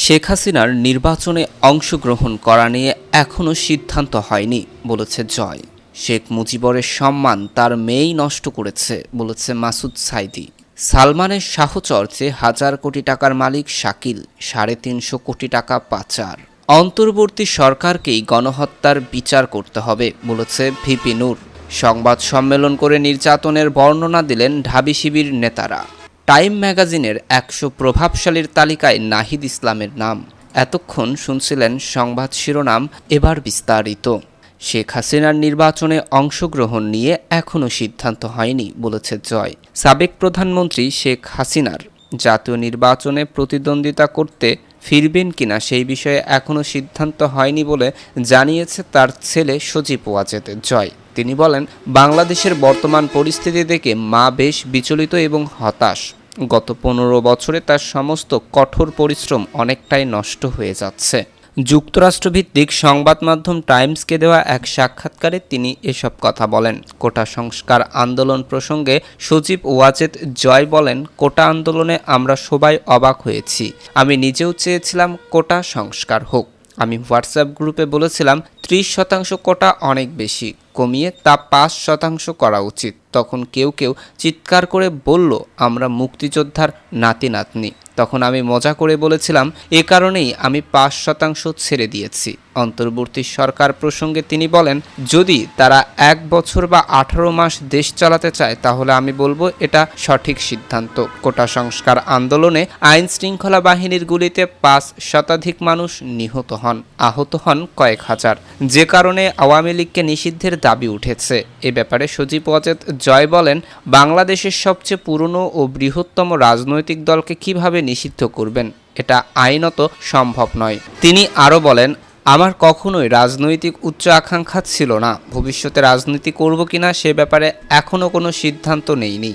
শেখ হাসিনার নির্বাচনে অংশগ্রহণ করা নিয়ে এখনও সিদ্ধান্ত হয়নি বলেছে জয়। শেখ মুজিবরের সম্মান তার মেয়েই নষ্ট করেছে বলেছে মাসুদ সাঈদী। সালমানের সাহচর্যে হাজার কোটি টাকার মালিক শাকিল, ৩৫০ কোটি টাকা পাচার। অন্তর্বর্তী সরকারকেই গণহত্যার বিচার করতে হবে বলেছে ভিপি নূর। সংবাদ সম্মেলন করে নির্যাতনের বর্ণনা দিলেন ঢাবি শিবির নেতারা। টাইম ম্যাগাজিনের ১০০ প্রভাবশালীর তালিকায় নাহিদ ইসলামের নাম। এতক্ষণ শুনছিলেন সংবাদ শিরোনাম, এবার বিস্তারিত। শেখ হাসিনার নির্বাচনে অংশগ্রহণ নিয়ে এখনও সিদ্ধান্ত হয়নি বলেছে জয়। সাবেক প্রধানমন্ত্রী শেখ হাসিনার জাতীয় নির্বাচনে প্রতিদ্বন্দ্বিতা করতে ফিরবেন কিনা সেই বিষয়ে এখনও সিদ্ধান্ত হয়নি বলে জানিয়েছে তার ছেলে সজীব ওয়াজেদ জয়। তিনি বলেন, বাংলাদেশের বর্তমান পরিস্থিতি দেখে মা বেশ বিচলিত এবং হতাশ। গত ১৫ বছরে তার সমস্ত কঠোর পরিশ্রম অনেকটাই নষ্ট হয়ে যাচ্ছে। যুক্তরাষ্ট্রভিত্তিক সংবাদ মাধ্যম টাইমসকে দেওয়া এক সাক্ষাৎকারে তিনি এসব কথা বলেন। কোটা সংস্কার আন্দোলন প্রসঙ্গে সজীব ওয়াজেদ জয় বলেন, কোটা আন্দোলনে আমরা সবাই অবাক হয়েছি। আমি নিজেও চেয়েছিলাম কোটা সংস্কার হোক। আমি হোয়াটসঅ্যাপ গ্রুপে বলেছিলাম ৩০% কোটা অনেক বেশি, কমিয়ে তা ৫% করা উচিত। তখন কেউ কেউ চিৎকার করে বলল, আমরা মুক্তিযোদ্ধার নাতি নাতনি। তখন আমি মজা করে বলেছিলাম, এ কারণেই আমি ৫% ছেড়ে দিয়েছি। অন্তর্বর্তী সরকার প্রসঙ্গে তিনি বলেন, যদি তারা ১ বছর বা ১৮ মাস দেশ চালাতে চায় তাহলে আমি বলবো এটা সঠিক সিদ্ধান্ত। কোটা সংস্কার আন্দোলনে আইন শৃঙ্খলা বাহিনীর গুলিতে ৫ শতাধিক মানুষ নিহত হন, আহত হন কয়েক হাজার, যে কারণে আওয়ামী লীগকে নিষিদ্ধের দাবি উঠেছে। এ ব্যাপারে সজীব ওয়াজেদ জয় বলেন, বাংলাদেশের সবচেয়ে পুরনো ও বৃহত্তম রাজনৈতিক দলকে কিভাবে নিষিদ্ধ করবেন? এটা আইনত সম্ভব নয়। তিনি আরও বলেন, আমার কখনোই রাজনৈতিক উচ্চ আকাঙ্ক্ষা ছিল না। ভবিষ্যতে রাজনীতি করব কিনা সে ব্যাপারে এখনও কোনো সিদ্ধান্ত নেইনি।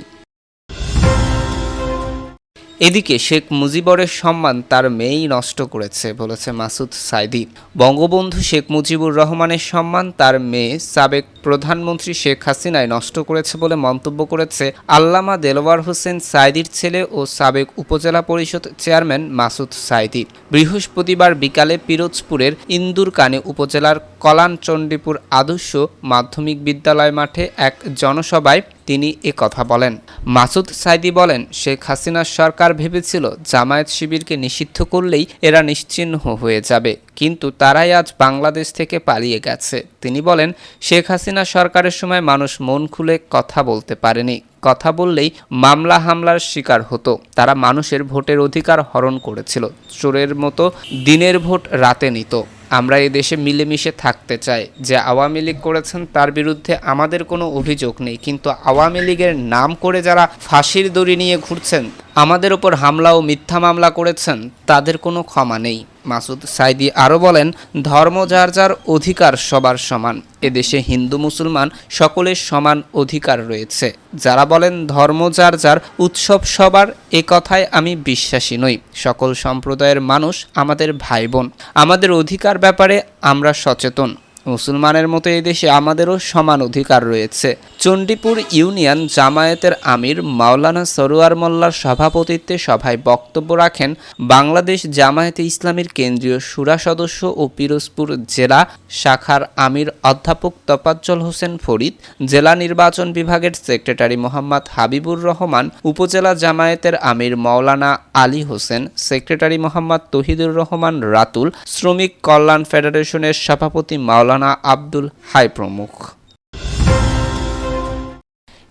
এদিকে শেখ মুজিবরের সম্মান তার মেয়েই নষ্ট করেছে বলেছে মাসুদ সাঈদী। বঙ্গবন্ধু শেখ মুজিবুর রহমানের সম্মান তার মেয়ে সাবেক প্রধানমন্ত্রী শেখ হাসিনাই নষ্ট করেছে বলে মন্তব্য করেছে আল্লামা দেলোয়ার হোসেন সাঈদীর ছেলে ও সাবেক উপজেলা পরিষদ চেয়ারম্যান মাসুদ সাঈদী। বৃহস্পতিবার বিকালে পিরোজপুরের ইন্দুরকানী উপজেলার কলানচণ্ডীপুর আদর্শ মাধ্যমিক বিদ্যালয় মাঠে এক জনসভায় তিনি কথা বলেন। মাসুদ সাঈদী বলেন, শেখ হাসিনার সরকার ভেবেছিল জামায়াত শিবিরকে নিষিদ্ধ করলেই এরা নিশ্চিহ্ন হয়ে যাবে, কিন্তু তারাই আজ বাংলাদেশ থেকে পালিয়ে গেছে। তিনি বলেন, শেখ হাসিনা সরকারের সময় মানুষ মন খুলে কথা বলতে পারেনি। কথা বললেই মামলা হামলার শিকার হতো। তারা মানুষের ভোটের অধিকার হরণ করেছিল। চোরের মতো দিনের ভোট রাতে নিত। আমরা এই দেশে মিলেমিশে থাকতে চাই। যে আওয়ামী লীগ করেছেন তার বিরুদ্ধে আমাদের কোনো অভিযোগ নেই, কিন্তু আওয়ামী লীগের নাম করে যারা ফাঁসির দড়ি নিয়ে ঘুরছেন, আমাদের ওপর হামলা ও মিথ্যা মামলা করেছেন, তাদের কোনো ক্ষমা নেই। মাসুদ সাঈদী আরও বলেন, ধর্ম যার যার অধিকার সবার সমান। এদেশে হিন্দু মুসলমান সকলের সমান অধিকার রয়েছে। যারা বলেন ধর্ম যার যার উৎসব সবার, এ কথায় আমি বিশ্বাসী নই। সকল সম্প্রদায়ের মানুষ আমাদের ভাই বোন। আমাদের অধিকার ব্যাপারে আমরা সচেতন। মুসলমানের মতো এই দেশে আমাদেরও সমান অধিকার রয়েছে। চণ্ডীপুর ইউনিয়ন জামায়াতের আমির মাওলানা সরোয়ার মোল্লার সভাপতিত্বে সভায় বক্তব্য রাখেন বাংলাদেশ জামায়াতে ইসলামীর কেন্দ্রীয় শুরা সদস্য ও পিরোজপুর জেলা শাখার আমির অধ্যাপক তোফাজ্জল হোসেন ফরিদ, জেলা নির্বাচন বিভাগের সেক্রেটারি মোহাম্মদ হাবিবুর রহমান, উপজেলা জামায়াতের আমির মাওলানা আলী হোসেন, সেক্রেটারি মোহাম্মদ তহিদুর রহমান রাতুল, শ্রমিক কল্যাণ ফেডারেশনের সভাপতি মাওলানা আব্দুল হাই প্রমুখ।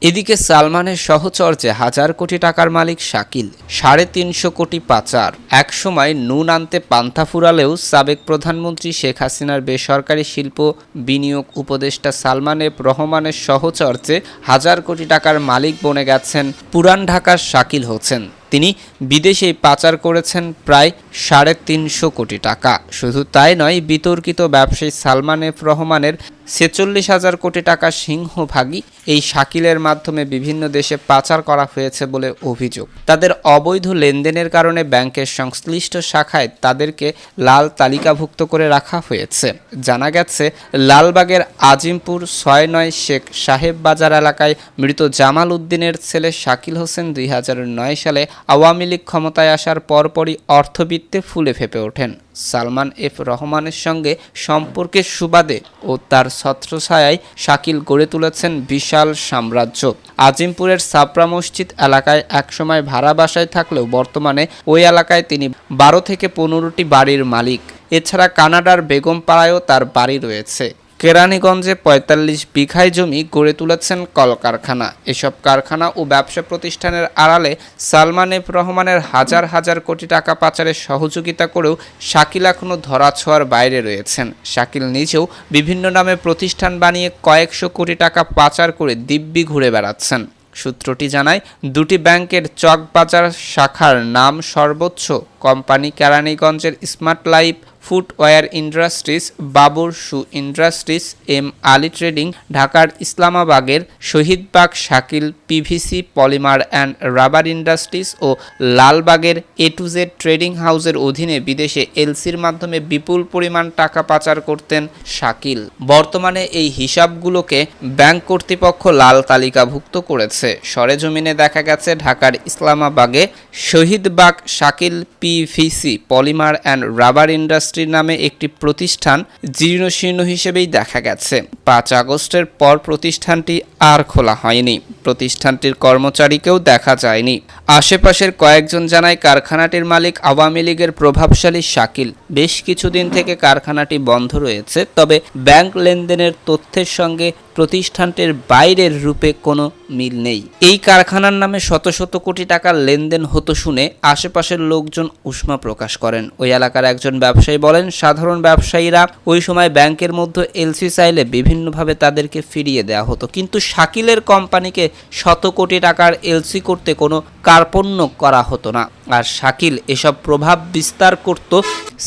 এদিকে সালমানের সহচর্যে হাজার কোটি টাকার মালিক শাকিল, ৩৫০ কোটি পাচার। একসময় নুন আনতে পান্তা ফুরালেও সাবেক প্রধানমন্ত্রী শেখ হাসিনার বেসরকারি শিল্প বিনিয়োগ উপদেষ্টা সালমান এফ রহমানের সহচর্যে হাজার কোটি টাকার মালিক বনে গেছেন পুরান ঢাকার শাকিল হোসেন। তিনি বিদেশে পাচার করেছেন প্রায় ৩৫০ কোটি টাকা। শুধু তাই নয়, বিতর্কিত ব্যবসায়ী সালমান এফ রহমানের ৪৬,০০০ কোটি টাকা সিংহভাগই এই শাকিলের মাধ্যমে বিভিন্ন দেশে পাচার করা হয়েছে বলে অভিযোগ। তাদের অবৈধ লেনদেনের কারণে ব্যাংকের সংশ্লিষ্ট শাখায় তাদেরকে লাল তালিকাভুক্ত করে রাখা হয়েছে। জানা গেছে, লালবাগের আজিমপুর ৬-৯ শেখ সাহেব বাজার এলাকায় মৃত জামাল উদ্দিনের ছেলে শাকিল হোসেন ২০০৯ সালে আওয়ামী লীগ ক্ষমতায় আসার পরপরই অর্থবিদ নেতৃত্বে ফুলে ফেঁপে ওঠেন। সালমান এফ রহমানের সঙ্গে সম্পর্কের সুবাদে ও তার ছত্রছায়ায় শাকিল গড়ে তুলেছেন বিশাল সাম্রাজ্য। আজিমপুরের ছাপড়া মসজিদ এলাকায় একসময় ভাড়া বাসায় থাকলেও বর্তমানে ওই এলাকায় তিনি 12 থেকে 15টি বাড়ির মালিক। এছাড়া কানাডার বেগমপাড়ায়ও তার বাড়ি রয়েছে। কেরানীগঞ্জে ৪৫ বিঘায় জমি গড়ে তুলেছেন কলকারখানা। এসব কারখানা ও ব্যবসা প্রতিষ্ঠানের আড়ালে সালমান এফ রহমানের হাজার হাজার কোটি টাকা পাচারে সহযোগিতা করেও শাকিল এখনও ধরাছোঁয়ার বাইরে রয়েছেন। শাকিল নিজেও বিভিন্ন নামে প্রতিষ্ঠান বানিয়ে কয়েকশো কোটি টাকা পাচার করে দিব্যি ঘুরে বেড়াচ্ছেন। সূত্রটি জানায়, দুটি ব্যাংকের চকবাজার শাখার নাম সর্বোচ্চ কোম্পানি কেরানীগঞ্জের স্মার্ট লাইফ ফুটওয়্যার ইন্ডাস্ট্রিজ, বাবুর shoe industries, M Ali trading, ঢাকার ইসলামাবাগের Shahidbagh Shakil PVC polymer and rubber industries ও লালবাগের A to Z ট্রেডিং হাউসের অধীনে বিদেশে এলসির মাধ্যমে বিপুল পরিমাণ টাকা পাচার করতেন শাকিল। বর্তমানে এই হিসাবগুলোকে ব্যাংক কর্তৃপক্ষ লাল তালিকাভুক্ত করেছে। সরেজমিনে দেখা গেছে ঢাকার ইসলামাবাগে Shahidbagh Shakil PVC polymer and rubber industry নামে একটি প্রতিষ্ঠান জীর্ণশীর্ণ হিসেবেই দেখা গেছে। 5 আগস্টের পর প্রতিষ্ঠানটি আর খোলা হয়নি। প্রতিষ্ঠানটির কর্মচারীকেও দেখা যায়নি। আশেপাশের কয়েকজন জানায়, কারখানাটির মালিক আওয়ামী লীগের প্রভাবশালী শাকিল। বেশ কিছুদিন থেকে কারখানাটি বন্ধ রয়েছে, তবে ব্যাংক লেনদেনের তথ্যের সঙ্গে প্রতিষ্ঠানটির বাইরের রূপে কোনো মিল নেই। এই কারখানার নামে শত শত কোটি টাকার লেনদেন হতো শুনে আশেপাশের লোকজন উষ্মা প্রকাশ করেন। ওই এলাকার একজন ব্যবসায়ী বলেন, সাধারণ ব্যবসায়ীরা ওই সময় ব্যাংকের মধ্যে এলসি চাইলে বিভিন্নভাবে তাদেরকে ফিরিয়ে দেওয়া হতো, কিন্তু শাকিলের কোম্পানিকে শত কোটি টাকার এলসি করতে কোনো কার্পণ্য করা হতো না। আর শাকিল এসব প্রভাব বিস্তার করত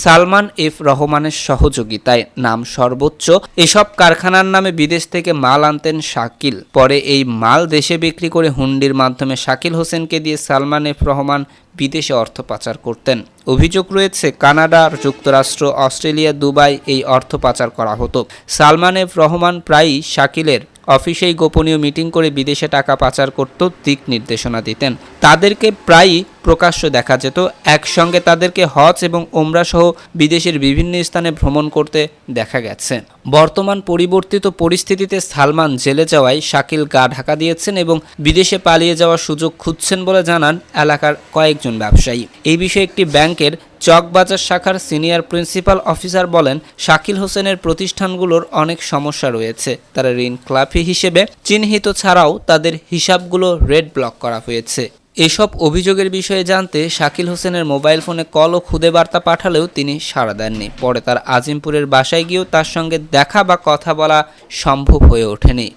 সালমান এফ রহমানের সহযোগিতায়। নাম সর্বোচ্চ এসব কারখানার নামে বিদেশ থেকে মাল আনতেন শাকিল। পরে এই মাল দেশে বিক্রি করে হুন্ডির মাধ্যমে শাকিল হোসেনকে দিয়ে সালমান এফ রহমান বিদেশে অর্থ পাচার করতেন। অভিযোগ রয়েছে, কানাডা, যুক্তরাষ্ট্র, অস্ট্রেলিয়া, দুবাই এই অর্থ পাচার করা হতো। সালমান এফ রহমান প্রায়ই শাকিলের অফিসেই গোপনীয় মিটিং করে বিদেশে টাকা পাচার করত, দিক নির্দেশনা দিতেন। তাদেরকে প্রায়ই প্রকাশ্য দেখা যেত। একসঙ্গে তাদেরকে হজ এবং ওমরা সহ বিদেশের বিভিন্ন স্থানে ভ্রমণ করতে দেখা গেছে। বর্তমান পরিবর্তিত পরিস্থিতিতে সালমান জেলে যাওয়ায় শাকিল গা ঢাকা দিয়েছেন এবং বিদেশে পালিয়ে যাওয়ার সুযোগ খুঁজছেন বলে জানান এলাকার কয়েকজন ব্যবসায়ী। এই বিষয়ে একটি ব্যাংকের চকবাজার শাখার সিনিয়র প্রিন্সিপাল অফিসার বলেন, শাকিল হোসেনের প্রতিষ্ঠানগুলোর অনেক সমস্যা রয়েছে। তারা ঋণ খেলাপি হিসেবে চিহ্নিত ছাড়াও তাদের হিসাবগুলো রেড ব্লক করা হয়েছে। এসব অভিযোগের বিষয়ে জানতে শাকিল হোসেনের মোবাইল ফোনে কল ও খুদে বার্তা পাঠালেও তিনি সাড়া দেননি। পরে তার আজিমপুরের বাসায় গিয়েও তার সঙ্গে দেখা বা কথা বলা সম্ভব হয়ে ওঠেনি।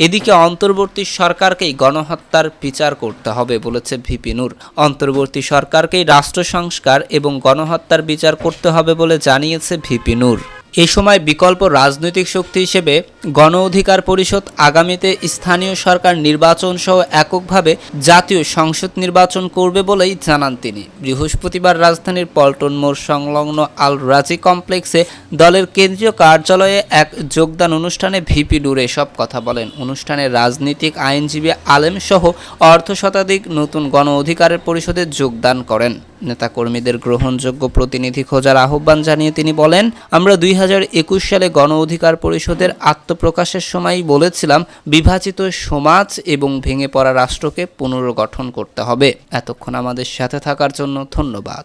এদিকে অন্তর্বর্তী সরকারকেই গণহত্যার বিচার করতে হবে বলেছে ভিপি নূর। অন্তর্বর্তী সরকারকেই রাষ্ট্র সংস্কার এবং গণহত্যার বিচার করতে হবে বলে জানিয়েছে ভিপি নূর। এই সময় বিকল্প রাজনৈতিক শক্তি হিসেবে গণ অধিকার পরিষদ আগামীতে স্থানীয় সরকার নির্বাচন সহ এককভাবে জাতীয় সংসদ নির্বাচন করবে বলেই জানান তিনি। বৃহস্পতিবার রাজধানীর পল্টন মোড় সংলগ্ন আল রাজি কমপ্লেক্সে দলের কেন্দ্রীয় কার্যালয়ে এক যোগদান অনুষ্ঠানে ভিপি নূর এসব কথা বলেন। অনুষ্ঠানে রাজনীতিক, আইনজীবী, আলেম সহ অর্ধশতাধিক নতুন গণ অধিকারের পরিষদে যোগদান করেন। নেতাকর্মীদের গ্রহণযোগ্য প্রতিনিধি খোঁজার আহ্বান জানিয়ে তিনি বলেন, আমরা 2021 সালে গণ অধিকার পরিষদের আত্মপ্রকাশের সময়ই বলেছিলাম, বিভাজিত সমাজ এবং ভেঙে পড়া রাষ্ট্রকে পুনর্গঠন করতে হবে। এতক্ষণ আমাদের সাথে থাকার জন্য ধন্যবাদ।